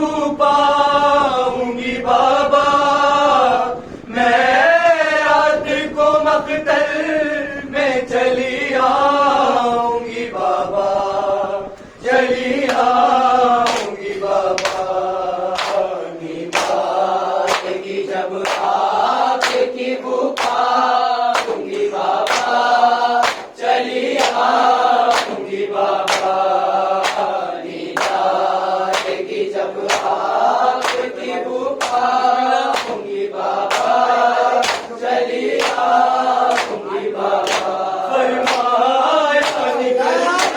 खुशबू पाऊंगी बाबा, मैं रात को मख्तल में चली आऊंगी बाबा, चली आऊंगी बाबा। नींद आएगी जब आपकी बू पाऊंगी बाबा, चली आऊंगी बाबा। नींद आएगी जब आपकी बू पाऊंगी बाबा, चली आऊंगी बाबा। फरमाया निकलती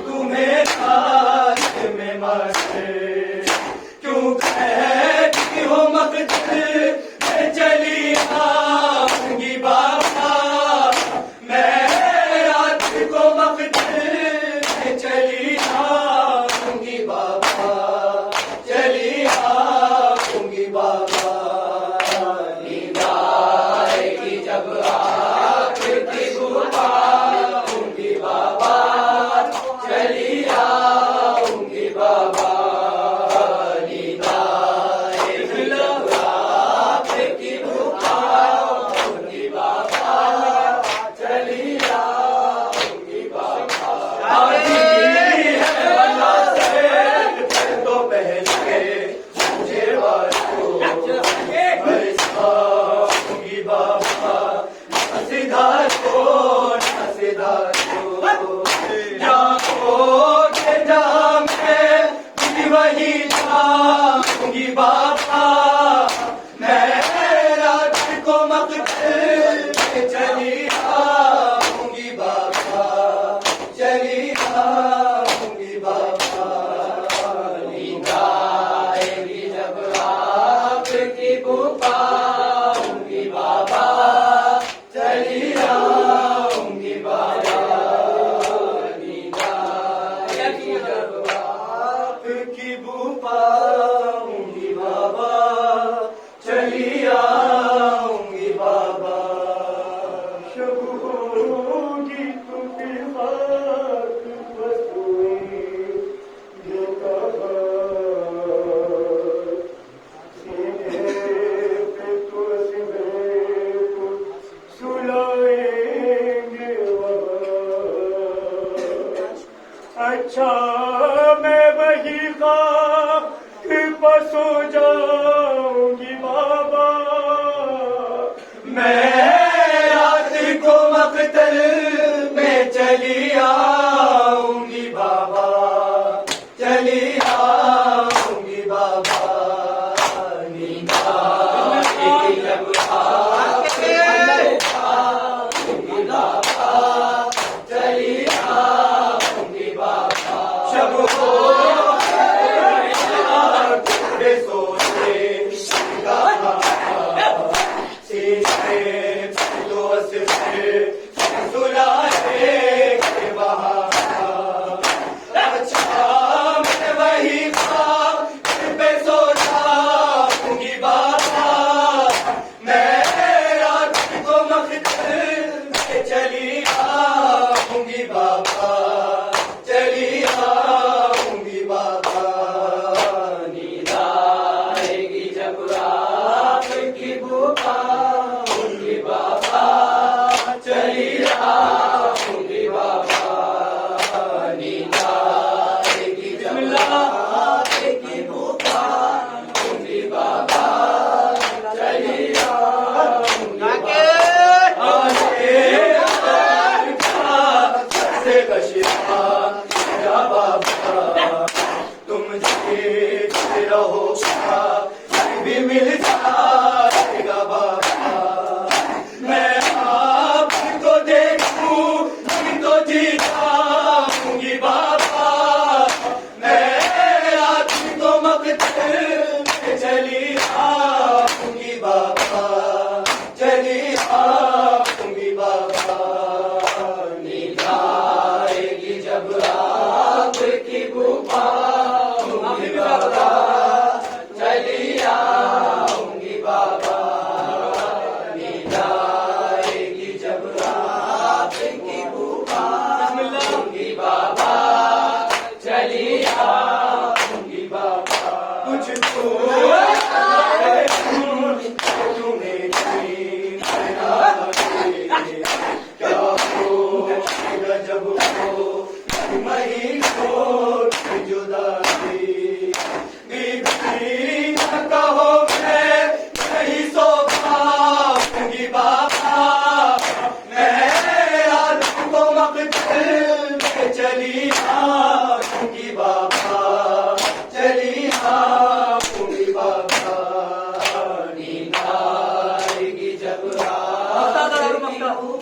तुम्हें हाथ में मारे, क्यों कहती हो मख्तल में चली आऊंगी बाबा, मैं रात को मख्तल में चली आऊंगी बाबा, चली आऊंगी बाबा। नींद आएगी जब आपकी बू पाऊंगी बाबा, चली आऊंगी बाबा। नींद आएगी जब आपकी बू पाऊंगी बाबा, चली आऊंगी बाबा। तो पहले मुझे वालों बरसाऊंगी बाबा, सीधा को ना सीधा को जाओगे जहाँ मैं वही जाऊंगी बाबा, मैं रात को मख्तल में चली आऊंगी बाबा, चली आऊंगी बाबा। नींद आएगी जब आपकी बू पाऊंगी बाबा, चली आऊंगी बाबा। नींद आएगी जब आपकी बू पाऊंगी बाबा, चली आऊंगी बाबा। शब होगी तो फिर खाक बसोए ये कहा, सीने पे तो सीने को सुलाएंगे वहाँ। अच्छा मैं वही खाक पर सो जाऊंगी बाबा, मैं रात को मख्तल में चली आऊंगी बाबा, चली आऊंगी बाबा। नींद आएगी जब आपकी पाऊंगी बाबा, चली आऊंगी बाबा। शब हो सोते सीधे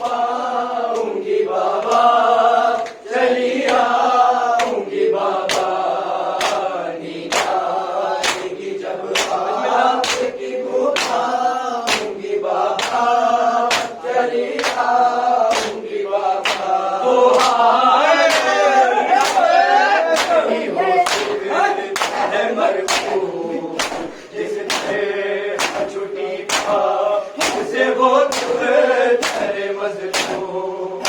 पाऊंगी बाबा, चली आऊंगी बाबा, नींद आएगी जब आपकी बुलाऊंगी बाबा, चली आऊंगी बाबा। वो आए कहीं हो है मरहूम, जिससे छुट्टी पा उसे वो तुझे मजलूम।